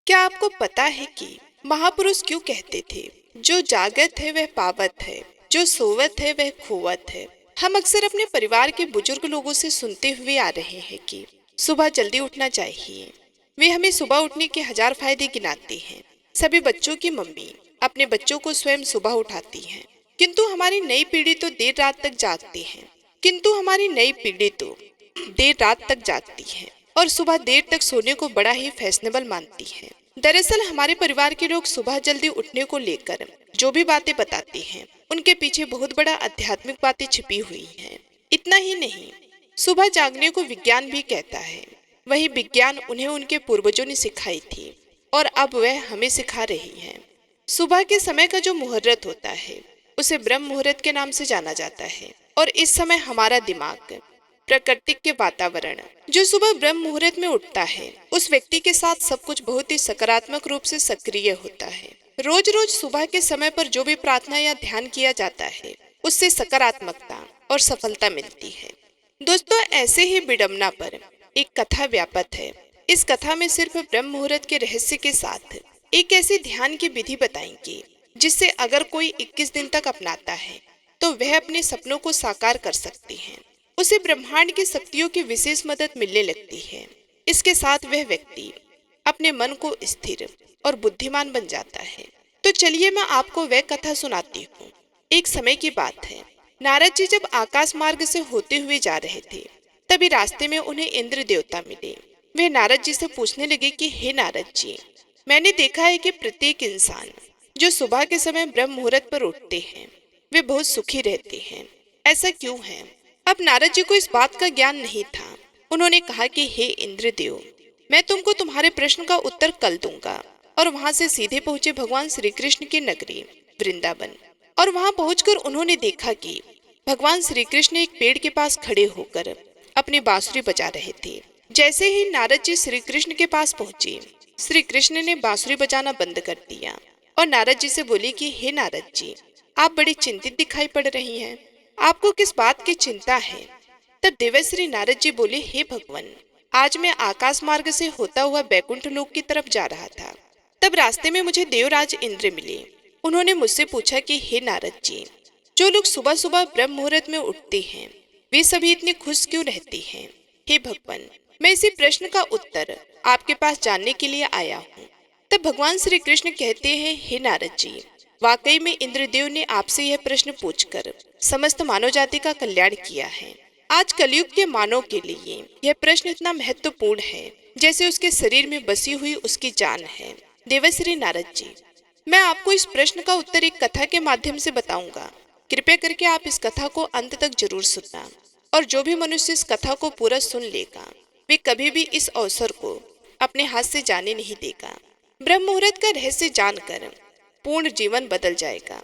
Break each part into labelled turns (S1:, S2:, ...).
S1: क्या आपको पता है कि महापुरुष क्यों कहते थे, जो जागत है वह पावत है, जो सोवत है वह खोवत है। हम अक्सर अपने परिवार के बुजुर्ग लोगों से सुनते हुए आ रहे हैं कि सुबह जल्दी उठना चाहिए। वे हमें सुबह उठने के हजार फायदे गिनाते हैं। सभी बच्चों की मम्मी अपने बच्चों को स्वयं सुबह उठाती हैं, किंतु हमारी नई पीढ़ी तो देर रात तक जागती है। किंतु हमारी नई पीढ़ी तो देर रात तक जागती है और सुबह देर तक सोने को बड़ा ही फैशनेबल मानती है। दरअसल हमारे परिवार के लोग सुबह जल्दी उठने को लेकर जो भी बातें बताते हैं, उनके पीछे बहुत बड़ा आध्यात्मिक बातें छिपी हुई हैं। इतना ही नहीं, सुबह जागने को विज्ञान भी कहता है। वही विज्ञान उन्हें उनके पूर्वजों ने सिखाई थी और अब वह हमें सिखा रही है। सुबह के समय का जो मुहूर्त होता है, उसे ब्रह्म मुहूर्त के नाम से जाना जाता है। और इस समय हमारा दिमाग, प्रकृति के वातावरण, जो सुबह ब्रह्म मुहूर्त में उठता है, उस व्यक्ति के साथ सब कुछ बहुत ही सकारात्मक रूप से सक्रिय होता है। रोज रोज सुबह के समय पर जो भी प्रार्थना या ध्यान किया जाता है, उससे सकारात्मकता और सफलता मिलती है। दोस्तों, ऐसे ही विडंबना पर एक कथा व्यापत है। इस कथा में सिर्फ ब्रह्म मुहूर्त के रहस्य के साथ एक ऐसी ध्यान की विधि बताएंगे, जिससे अगर कोई 21 दिन तक अपनाता है तो वह अपने सपनों को साकार कर सकती है। उसे ब्रह्मांड की शक्तियों की विशेष मदद मिलने लगती है। इसके साथ वह व्यक्ति अपने मन को स्थिर और बुद्धिमान बन जाता है। तो चलिए मैं आपको वह कथा सुनाती हूँ। एक समय की बात है, नारद जी जब आकाश मार्ग से होते हुए जा रहे थे, तभी रास्ते में उन्हें इंद्र देवता मिले। वे नारद जी से पूछने लगे कि हे नारद जी, मैंने देखा है कि प्रत्येक इंसान जो सुबह के समय ब्रह्म मुहूर्त पर उठते हैं, वे बहुत सुखी रहते हैं। ऐसा क्यों है? अब नारद जी को इस बात का ज्ञान नहीं था। उन्होंने कहा कि हे इंद्रदेव, मैं तुमको तुम्हारे प्रश्न का उत्तर कल दूंगा। और वहां से सीधे पहुंचे भगवान श्री कृष्ण की नगरी वृंदावन। और वहां पहुंचकर उन्होंने देखा कि भगवान श्री कृष्ण एक पेड़ के पास खड़े होकर अपनी बांसुरी बजा रहे थे। जैसे ही नारद जी श्री कृष्ण के पास पहुंचे, श्री कृष्ण ने बांसुरी बजाना बंद कर दिया और नारद जी से बोले कि हे नारद जी, आप बड़ी चिंतित दिखाई पड़ रही हैं। आपको किस बात की चिंता है? तब देवर्षि नारद जी बोले, हे भगवान, आज मैं आकाश मार्ग से होता हुआ बैकुंठ लोक की तरफ जा रहा था। तब रास्ते में मुझे देवराज इंद्र मिले। उन्होंने मुझसे पूछा कि हे नारद जी, जो लोग सुबह सुबह ब्रह्म मुहूर्त में उठते हैं, वे सभी इतने खुश क्यों रहते हैं? हे भगवान, मैं इसी प्रश्न का उत्तर आपके पास जानने के लिए आया हूँ। तब भगवान श्री कृष्ण कहते हैं, हे नारद जी, वाकई में इंद्रदेव ने आपसे यह प्रश्न पूछकर समस्त मानव जाति का कल्याण किया है। आज कलयुग के मानव के लिए यह प्रश्न इतना महत्वपूर्ण है जैसे उसके शरीर में बसी हुई उसकी जान है। देवर्षि नारद जी, मैं आपको इस प्रश्न का उत्तर एक कथा के माध्यम से बताऊंगा। कृपया करके आप इस कथा को अंत तक जरूर सुनना। और जो भी मनुष्य इस कथा को पूरा सुन लेगा, वे कभी भी इस अवसर को अपने हाथ से जाने नहीं देगा। ब्रह्म मुहूर्त का रहस्य जानकर पूर्ण जीवन बदल जाएगा।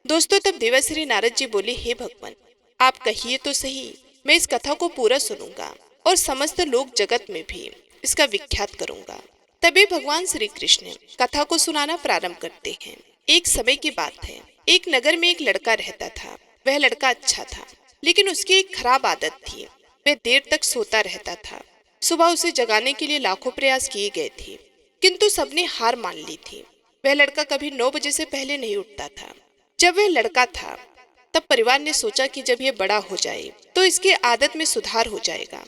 S1: दोस्तों, तब देवर्षि नारद जी बोले, हे भगवान, आप कहिए तो सही, मैं इस कथा को पूरा सुनूंगा और समस्त लोक जगत में भी इसका विख्यात करूंगा। तभी भगवान श्री कृष्ण कथा को सुनाना प्रारंभ करते हैं। एक समय की बात है, एक नगर में एक लड़का रहता था। वह लड़का अच्छा था, लेकिन उसकी एक खराब आदत थी। वह देर तक सोता रहता था। सुबह उसे जगाने के लिए लाखों प्रयास किए गए थे, किंतु सबने हार मान ली थी। वह लड़का कभी 9 बजे से पहले नहीं उठता था। जब वह लड़का था, तब परिवार ने सोचा कि जब यह बड़ा हो जाए तो इसकी आदत में सुधार हो जाएगा।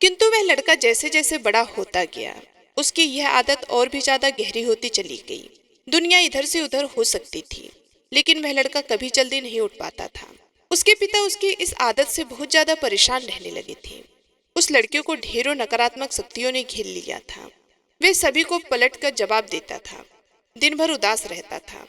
S1: किंतु वह लड़का जैसे जैसे बड़ा होता गया, उसकी यह आदत और भी ज्यादा गहरी होती चली गई। दुनिया इधर से उधर हो सकती थी, लेकिन वह लड़का कभी जल्दी नहीं उठ पाता था। उसके पिता उसकी इस आदत से बहुत ज्यादा परेशान रहने लगे थे। उस लड़के को ढेरों नकारात्मक शक्तियों ने घेर लिया था। वे सभी को पलट कर जवाब देता था, दिन भर उदास रहता था।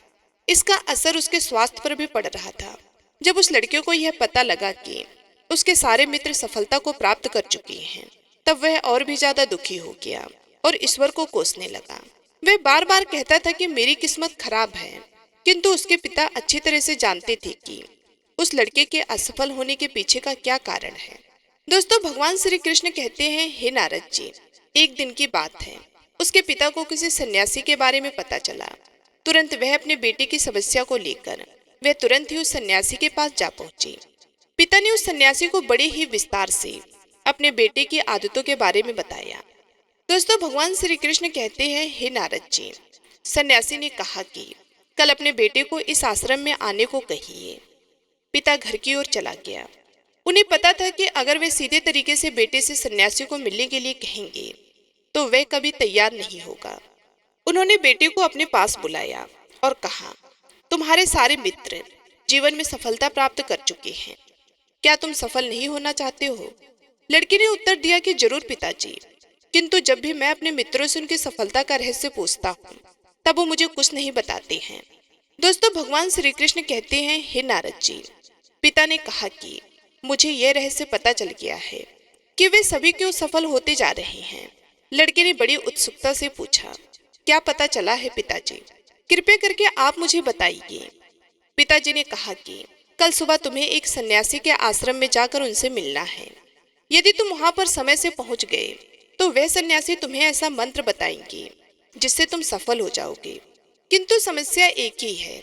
S1: इसका असर उसके स्वास्थ्य पर भी पड़ रहा था। जब उस लड़के को यह पता लगा कि उसके सारे मित्र सफलता को प्राप्त कर चुके हैं, तब वह और भी ज्यादा दुखी हो गया और ईश्वर को कोसने लगा। वह बार बार कहता था कि मेरी किस्मत खराब है, किंतु उसके पिता अच्छी तरह से जानते थे कि उस लड़के के असफल होने के पीछे का क्या कारण है। दोस्तों, भगवान श्री कृष्ण कहते हैं, हे नारद जी, एक दिन की बात है, उसके पिता को किसी सन्यासी के बारे में पता चला। तुरंत वह अपने बेटे की समस्या को लेकर वह तुरंत ही उस सन्यासी के पास जा पहुंची। पिता ने उस सन्यासी को बड़े ही विस्तार से अपने बेटे की आदतों के बारे में बताया। दोस्तों, भगवान श्री कृष्ण कहते हैं, हे नारद जी, सन्यासी ने कहा कि कल अपने बेटे को इस आश्रम में आने को कहिए। पिता घर की ओर चला गया। उन्हें पता था कि अगर वे सीधे तरीके से बेटे से सन्यासी को मिलने के लिए कहेंगे तो वह कभी तैयार नहीं होगा। उन्होंने बेटे को अपने पास बुलाया और कहा, तुम्हारे सारे मित्र जीवन में सफलता प्राप्त कर चुके हैं, क्या तुम सफल नहीं होना चाहते हो? लड़के ने उत्तर दिया कि जरूर पिताजी, किंतु जब भी मैं अपने मित्रों से उनकी सफलता का रहस्य पूछता हूँ तब वो मुझे कुछ नहीं बताते हैं। दोस्तों, भगवान श्री कृष्ण कहते हैं, हे नारद जी, पिता ने कहा कि मुझे यह रहस्य पता चल गया है कि वे सभी क्यों सफल होते जा रहे हैं। लड़के ने बड़ी उत्सुकता से पूछा, क्या पता चला है पिताजी? कृपया करके आप मुझे बताइए। पिताजी ने कहा कि कल सुबह तुम्हें एक सन्यासी के आश्रम में जाकर उनसे मिलना है। यदि तुम वहां पर समय से पहुंच गए तो वह सन्यासी तुम्हें ऐसा मंत्र बताएंगे जिससे तुम सफल हो जाओगे। किंतु समस्या एक ही है।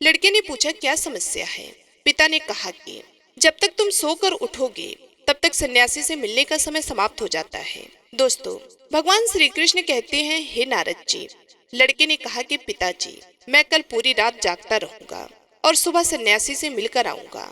S1: लड़के ने पूछा, क्या समस्या है? पिता ने कहा कि जब तक तुम सोकर उठोगे तब तक सन्यासी से मिलने का समय समाप्त हो जाता है। दोस्तों, भगवान श्री कृष्ण कहते हैं, हे नारद जी, लड़के ने कहा कि पिताजी, मैं कल पूरी रात जागता रहूंगा और सुबह सन्यासी से मिलकर आऊंगा।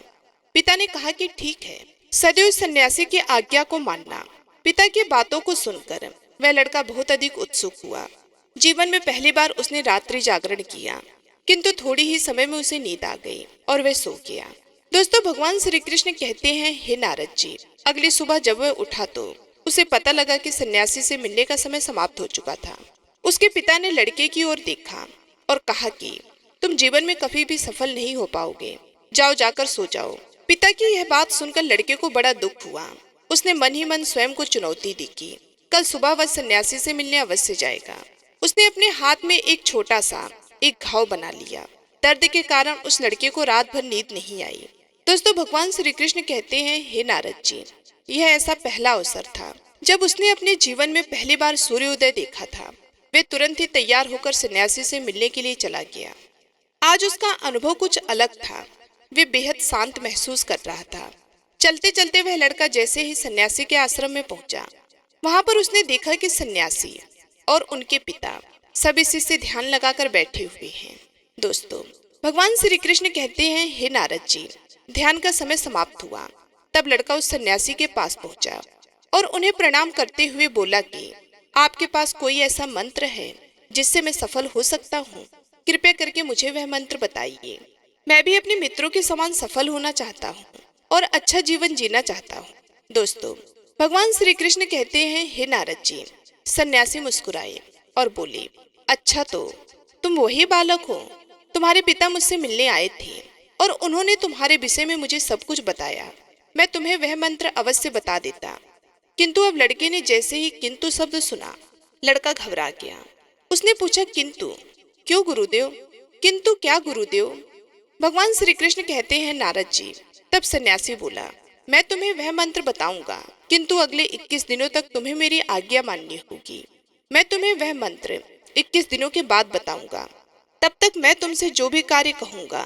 S1: पिता ने कहा कि ठीक है, सदैव सन्यासी की आज्ञा को मानना। पिता की बातों को सुनकर वह लड़का बहुत अधिक उत्सुक हुआ। जीवन में पहली बार उसने रात्रि जागरण किया, किंतु थोड़ी ही समय में उसे नींद आ गई और वह सो गया। दोस्तों, भगवान श्री कृष्ण कहते हैं, हे नारद जी, अगली सुबह जब वह उठा तो उसे पता लगा कि सन्यासी से मिलने का समय समाप्त हो चुका था। उसके पिता ने लड़के की ओर देखा और कहा कि तुम जीवन में कभी भी सफल नहीं हो पाओगे, जाओ जाकर सो जाओ। पिता की यह बात सुनकर लड़के को बड़ा दुख हुआ। उसने मन ही मन स्वयं को चुनौती दी कि कल सुबह वह सन्यासी से मिलने अवश्य जाएगा। उसने अपने हाथ में एक छोटा सा एक घाव बना लिया। दर्द के कारण उस लड़के को रात भर नींद नहीं आई। दोस्तों, भगवान श्री कृष्ण कहते हैं, हे नारद जी, यह ऐसा पहला अवसर था जब उसने अपने जीवन में पहली बार सूर्योदय देखा था। वे तुरंत ही तैयार होकर सन्यासी से मिलने के लिए चला गया। आज उसका अनुभव कुछ अलग था। वे बेहद शांत महसूस कर रहा था। चलते चलते वह लड़का जैसे ही सन्यासी के आश्रम में पहुंचा, वहां पर उसने देखा कि सन्यासी और उनके पिता सभी शिष्य ध्यान लगाकर बैठे हुए हैं। दोस्तों, भगवान श्री कृष्ण कहते हैं, हे नारद जी, ध्यान का समय समाप्त हुआ। तब लड़का उस सन्यासी के पास पहुंचा और उन्हें प्रणाम करते हुए बोला कि आपके पास कोई ऐसा मंत्र है जिससे मैं सफल हो सकता हूँ? कृपया करके मुझे वह मंत्र बताइए। मैं भी अपने मित्रों के समान सफल होना चाहता हूँ और अच्छा जीवन जीना चाहता हूँ। दोस्तों, भगवान श्री कृष्ण कहते हैं, हे नारद जी, सन्यासी मुस्कुराए और बोले, अच्छा तो तुम वही बालक हो। तुम्हारे पिता मुझसे मिलने आए थे और उन्होंने तुम्हारे विषय में मुझे सब कुछ बताया। मैं तुम्हें वह मंत्र अवश्य बता देता। किंतु अब लड़के ने जैसे ही किंतु शब्द सुना, लड़का घबरा गया। उसने पूछा, किंतु क्यों गुरुदेव? किंतु क्या गुरुदेव? भगवान श्री कृष्ण कहते हैं, नारद जी, तब सन्यासी बोला, मैं तुम्हें वह मंत्र बताऊंगा, किंतु अगले 21 दिनों तक तुम्हें मेरी आज्ञा माननी होगी। मैं तुम्हें वह मंत्र 21 दिनों के बाद बताऊंगा। तब तक मैं तुमसे जो भी कार्य कहूंगा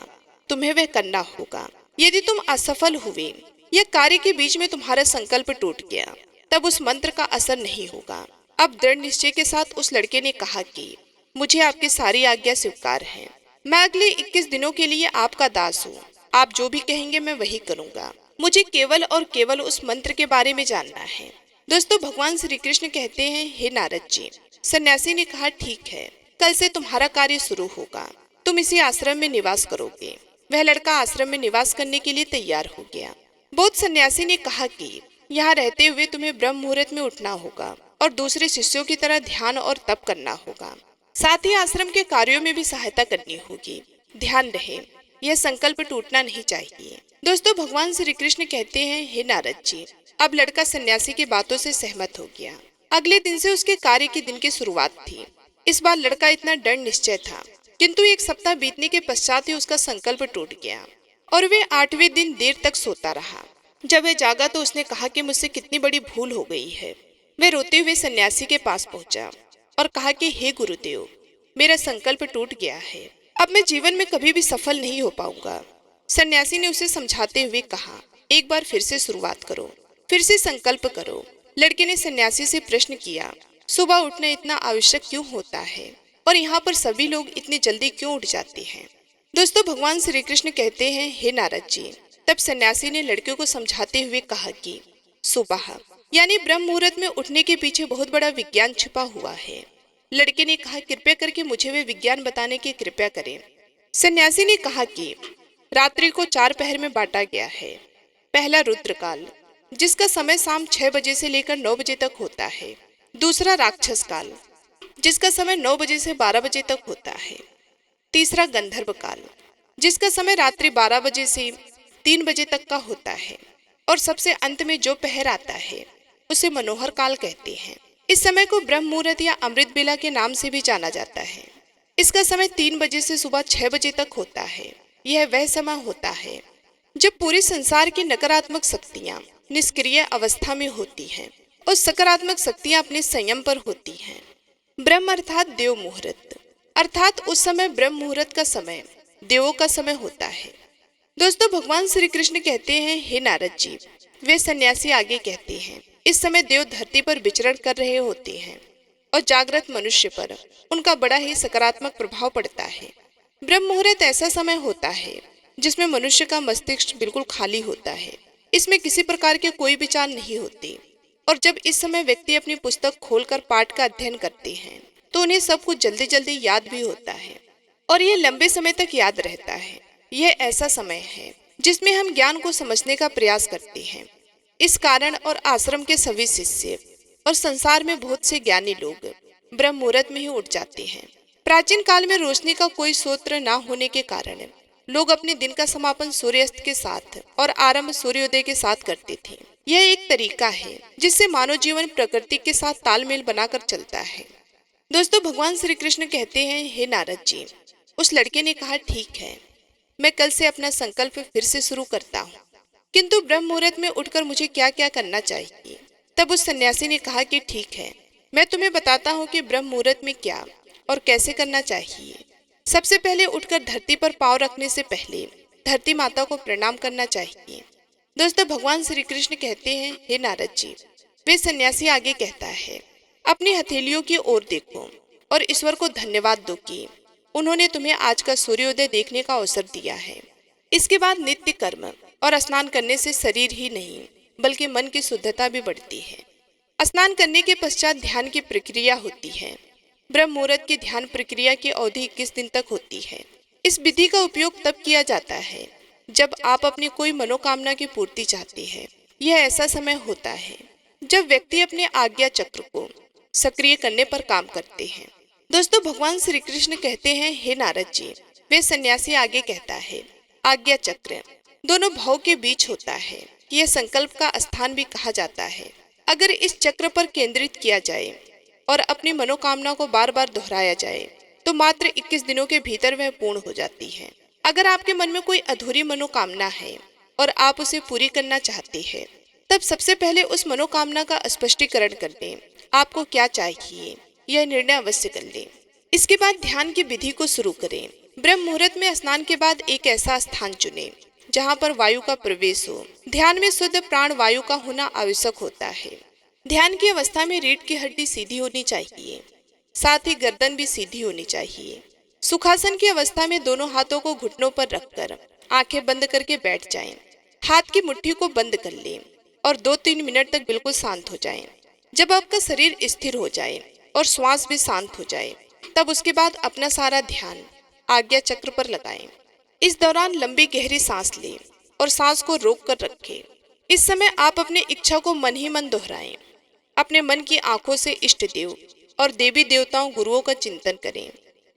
S1: तुम्हें वह करना होगा। यदि तुम असफल हुए या कार्य के बीच में तुम्हारा संकल्प टूट गया, तब उस मंत्र का असर नहीं होगा। अब दृढ़ निश्चय के साथ उस लड़के ने कहा कि मुझे आपकी सारी आज्ञा स्वीकार है। मैं अगले 21 दिनों के लिए आपका दास हूँ। आप जो भी कहेंगे मैं वही करूँगा। मुझे केवल और केवल उस मंत्र के बारे में जानना है। दोस्तों, भगवान श्री कृष्ण कहते हैं, हे नारद जी, सन्यासी ने कहा, ठीक है, कल से तुम्हारा कार्य शुरू होगा। तुम इसी आश्रम में निवास करोगे। वह लड़का आश्रम में निवास करने के लिए तैयार हो गया। बौद्ध सन्यासी ने कहा कि यहाँ रहते हुए तुम्हें ब्रह्म मुहूर्त में उठना होगा और दूसरे शिष्यों की तरह ध्यान और तप करना होगा। साथ ही आश्रम के कार्यों में भी सहायता करनी होगी। ध्यान रहे, यह संकल्प टूटना नहीं चाहिए। दोस्तों, भगवान श्री कृष्ण कहते हैं, हे नारद जी, अब लड़का सन्यासी की बातों से सहमत हो गया। अगले दिन से उसके कार्य के दिन की शुरुआत थी। इस बार लड़का इतना दृढ़ निश्चय था, किंतु 1 सप्ताह बीतने के पश्चात ही उसका संकल्प टूट गया और वे 8वें दिन देर तक सोता रहा। जब वह जागा तो उसने कहा कि मुझसे कितनी बड़ी भूल हो गई है। वह रोते हुए सन्यासी के पास पहुंचा और कहा कि हे गुरुदेव, मेरा संकल्प टूट गया है। अब मैं जीवन में कभी भी सफल नहीं हो पाऊंगा। सन्यासी ने उसे समझाते हुए कहा, एक बार फिर से शुरुआत करो, फिर से संकल्प करो। लड़के ने सन्यासी से प्रश्न किया, सुबह उठना इतना आवश्यक क्यों होता है और यहाँ पर सभी लोग इतनी जल्दी क्यों उठ जाते हैं। दोस्तों, भगवान श्री कृष्ण कहते हैं, हे नारद जी। तब सन्यासी ने लड़के को समझाते हुए कहा कि सुबह यानी ब्रह्म मुहूर्त में उठने के पीछे बहुत बड़ा विज्ञान छिपा हुआ है। लड़के ने कहा, कृपया करके मुझे वे विज्ञान बताने की कृपया करें। सन्यासी ने कहा कि रात्रि को 4 पहर में बांटा गया है। पहला रुद्रकाल, जिसका समय शाम 6 बजे से लेकर 9 बजे तक होता है। दूसरा राक्षस काल, जिसका समय 9 बजे से 12 बजे तक होता है। तीसरा गंधर्व काल, जिसका समय रात्रि 12 बजे से 3 बजे तक का होता है। और सबसे अंत में जो पहर आता है उसे मनोहर काल कहते हैं। इस समय को ब्रह्म मुहूर्त या अमृत बेला के नाम से भी जाना जाता है। इसका समय 3 बजे से सुबह 6 बजे तक होता है। यह वह समय होता है जब पूरे संसार की नकारात्मक शक्तियाँ निष्क्रिय अवस्था में होती हैं और सकारात्मक शक्तियाँ अपने संयम पर होती हैं। ब्रह्म अर्थात देव मुहूर्त, अर्थात उस समय ब्रह्म मुहूर्त का समय देवों का समय होता है। दोस्तों, भगवान श्री कृष्ण कहते हैं, हे नारद जी। वे सन्यासी आगे कहते हैं, इस समय देव धरती पर विचरण कर रहे होते हैं और जागृत मनुष्य पर उनका बड़ा ही सकारात्मक प्रभाव पड़ता है। ब्रह्म मुहूर्त ऐसा समय होता है जिसमें मनुष्य का मस्तिष्क बिल्कुल खाली होता है। इसमें किसी प्रकार के कोई विचार नहीं होते और जब इस समय व्यक्ति अपनी पुस्तक खोलकर पाठ का अध्ययन करते हैं तो उन्हें सब कुछ जल्दी जल्दी याद भी होता है और यह लंबे समय तक याद रहता है। यह ऐसा समय है जिसमें हम ज्ञान को समझने का प्रयास करते हैं। इस कारण और आश्रम के सभी शिष्य और संसार में बहुत से ज्ञानी लोग ब्रह्म मुहूर्त में ही उठ जाते हैं। प्राचीन काल में रोशनी का कोई स्रोत न होने के कारण लोग अपने दिन का समापन सूर्यास्त के साथ और आरंभ सूर्योदय के साथ करते थे। यह एक तरीका है जिससे मानव जीवन प्रकृति के साथ तालमेल बनाकर चलता है। दोस्तों, भगवान श्री कृष्ण कहते हैं, हे नारद जी। उस लड़के ने कहा, ठीक है, मैं कल से अपना संकल्प फिर से शुरू करता हूँ, किंतु ब्रह्म मुहूर्त में उठकर मुझे क्या क्या करना चाहिए। तब उस सन्यासी ने कहा कि ठीक है, मैं तुम्हें बताता हूँ कि ब्रह्म मुहूर्त में क्या और कैसे करना चाहिए। सबसे पहले उठकर धरती पर पांव रखने से पहले धरती माता को प्रणाम करना चाहिए। दोस्तों, भगवान श्री कृष्ण कहते हैं, हे नारद जी। वे सन्यासी आगे कहता है, अपनी हथेलियों की ओर देखो और ईश्वर को धन्यवाद दो कि उन्होंने तुम्हें आज का सूर्योदय देखने का अवसर दिया है। इसके बाद नित्य कर्म और स्नान करने से शरीर ही नहीं बल्कि मन की शुद्धता भी बढ़ती है। स्नान करने के पश्चात ध्यान की प्रक्रिया होती है। ब्रह्म मुहूर्त की ध्यान प्रक्रिया की अवधि 21 दिन तक होती है। इस विधि का उपयोग तब किया जाता है जब आप अपनी कोई मनोकामना की पूर्ति चाहते हैं। यह ऐसा समय होता है जब व्यक्ति अपने आज्ञा चक्र को सक्रिय करने पर काम करते हैं। दोस्तों, भगवान श्री कृष्ण कहते हैं, हे नारद जी। वे सन्यासी आगे कहता है, आज्ञा चक्र दोनों भाव के बीच होता है। यह संकल्प का स्थान भी कहा जाता है। अगर इस चक्र पर केंद्रित किया जाए और अपनी मनोकामना को बार बार दोहराया जाए तो मात्र 21 दिनों के भीतर वह पूर्ण हो जाती है। अगर आपके मन में कोई अधूरी मनोकामना है और आप उसे पूरी करना चाहते हैं, तब सबसे पहले उस मनोकामना का स्पष्टीकरण कर दें। आपको क्या चाहिए यह निर्णय अवश्य कर लें। इसके बाद ध्यान की विधि को शुरू करें। ब्रह्म मुहूर्त में स्नान के बाद एक ऐसा स्थान चुनें जहाँ पर वायु का प्रवेश हो। ध्यान में शुद्ध प्राण वायु का होना आवश्यक होता है। ध्यान की अवस्था में रीढ़ की हड्डी सीधी होनी चाहिए, साथ ही गर्दन भी सीधी होनी चाहिए। सुखासन की अवस्था में दोनों हाथों को घुटनों पर रखकर आंखें बंद करके बैठ जाएं। हाथ की मुट्ठी को बंद कर लें और 2-3 मिनट तक बिल्कुल शांत हो जाएं। जब आपका शरीर स्थिर हो जाए और श्वास भी शांत हो जाए, तब उसके बाद अपना सारा ध्यान आज्ञा चक्र पर लगाएं। इस दौरान लंबी गहरी सांस लें और सांस को रोक कर रखें। इस समय आप अपने इच्छा को मन ही मन दोहराएं। अपने मन की आंखों से इष्ट देव और देवी देवताओं गुरुओं का चिंतन करें।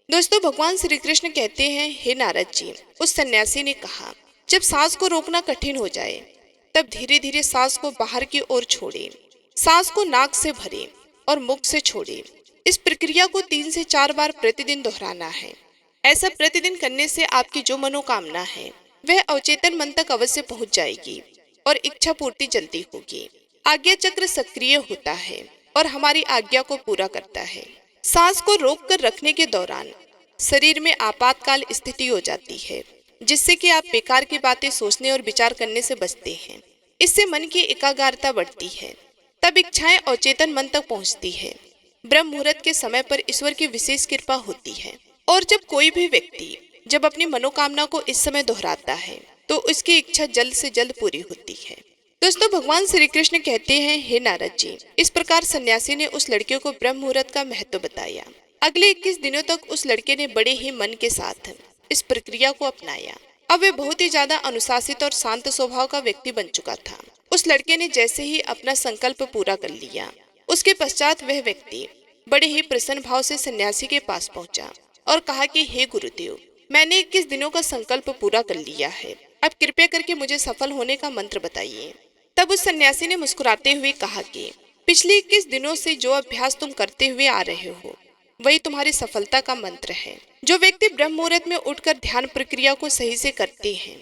S1: दोस्तों, भगवान श्री कृष्ण कहते हैं, हे नारद जी। उस सन्यासी ने कहा, जब सांस को रोकना कठिन हो जाए तब धीरे धीरे सांस को बाहर की ओर छोड़ें। सांस को नाक से भरें और मुख से छोड़ें। इस प्रक्रिया को 3 से 4 बार प्रतिदिन दोहराना है। ऐसा प्रतिदिन करने से आपकी जो मनोकामना है वह अवचेतन मन तक अवश्य पहुंच जाएगी और इच्छा पूर्ति जल्दी होगी। आज्ञा चक्र सक्रिय होता है और हमारी आज्ञा को पूरा करता है। सांस को रोक कर रखने के दौरान शरीर में आपातकाल स्थिति हो जाती है, जिससे कि आप बेकार की बातें सोचने और विचार करने से बचते हैं। इससे मन की एकाग्रता बढ़ती है। तब इच्छाएं अवचेतन मन तक पहुंचती है। ब्रह्म मुहूर्त के समय पर ईश्वर की विशेष कृपा होती है और जब कोई भी व्यक्ति जब अपनी मनोकामना को इस समय दोहराता है तो उसकी इच्छा जल्द से जल्द पूरी होती है। दोस्तों, भगवान श्री कृष्ण कहते हैं, हे नारद जी, इस प्रकार सन्यासी ने उस लड़के को ब्रह्म मुहूर्त का महत्व बताया। अगले 21 दिनों तक उस लड़के ने बड़े ही मन के साथ इस प्रक्रिया को अपनाया। अब वे बहुत ही ज्यादा अनुशासित और शांत स्वभाव का व्यक्ति बन चुका था। उस लड़के ने जैसे ही अपना संकल्प पूरा कर लिया, उसके पश्चात वह व्यक्ति बड़े ही प्रसन्न भाव से सन्यासी के पास पहुंचा और कहा कि हे गुरुदेव, मैंने 21 दिनों का संकल्प पूरा कर लिया है, अब कृपया करके मुझे सफल होने का मंत्र बताइए। तब उस सन्यासी ने मुस्कुराते हुए कहा कि पिछले 21 दिनों से जो अभ्यास तुम करते हुए आ रहे हो वही तुम्हारी सफलता का मंत्र है। जो व्यक्ति ब्रह्म मुहूर्त में उठकर ध्यान प्रक्रिया को सही से करते हैं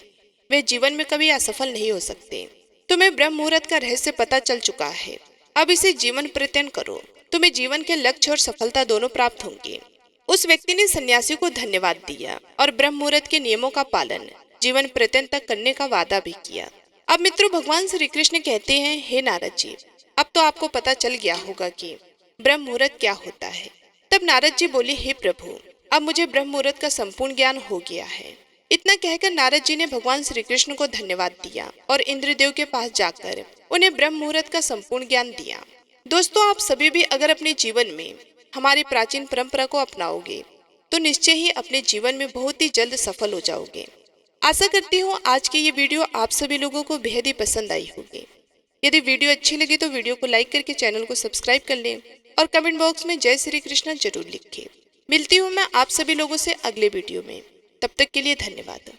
S1: वे जीवन में कभी असफल नहीं हो सकते। तुम्हें ब्रह्म मुहूर्त का रहस्य पता चल चुका है, अब इसे जीवन प्रत्ययन करो, तुम्हें जीवन के लक्ष्य और सफलता दोनों प्राप्त होंगे। उस व्यक्ति ने सन्यासी को धन्यवाद दिया और ब्रह्म मुहूर्त के नियमों का पालन जीवन प्रत्ययन तक करने का वादा भी किया। अब मित्रों, भगवान श्री कृष्ण कहते हैं, हे नारद जी, अब तो आपको पता चल गया होगा कि ब्रह्म मुहूर्त क्या होता है। तब नारद जी बोले, हे प्रभु, अब मुझे ब्रह्म मुहूर्त का संपूर्ण ज्ञान हो गया है। इतना कहकर नारद जी ने भगवान श्री कृष्ण को धन्यवाद दिया और इंद्रदेव के पास जाकर उन्हें ब्रह्म मुहूर्त का संपूर्ण ज्ञान दिया। दोस्तों, आप सभी भी अगर अपने जीवन में हमारी प्राचीन परंपरा को अपनाओगे तो निश्चय ही अपने जीवन में बहुत ही जल्द सफल हो जाओगे। आशा करती हूँ आज की ये वीडियो आप सभी लोगों को बेहद ही पसंद आई होगी। यदि वीडियो अच्छी लगी तो वीडियो को लाइक करके चैनल को सब्सक्राइब कर लें और कमेंट बॉक्स में जय श्री कृष्ण जरूर लिखें। मिलती हूँ मैं आप सभी लोगों से अगले वीडियो में, तब तक के लिए धन्यवाद।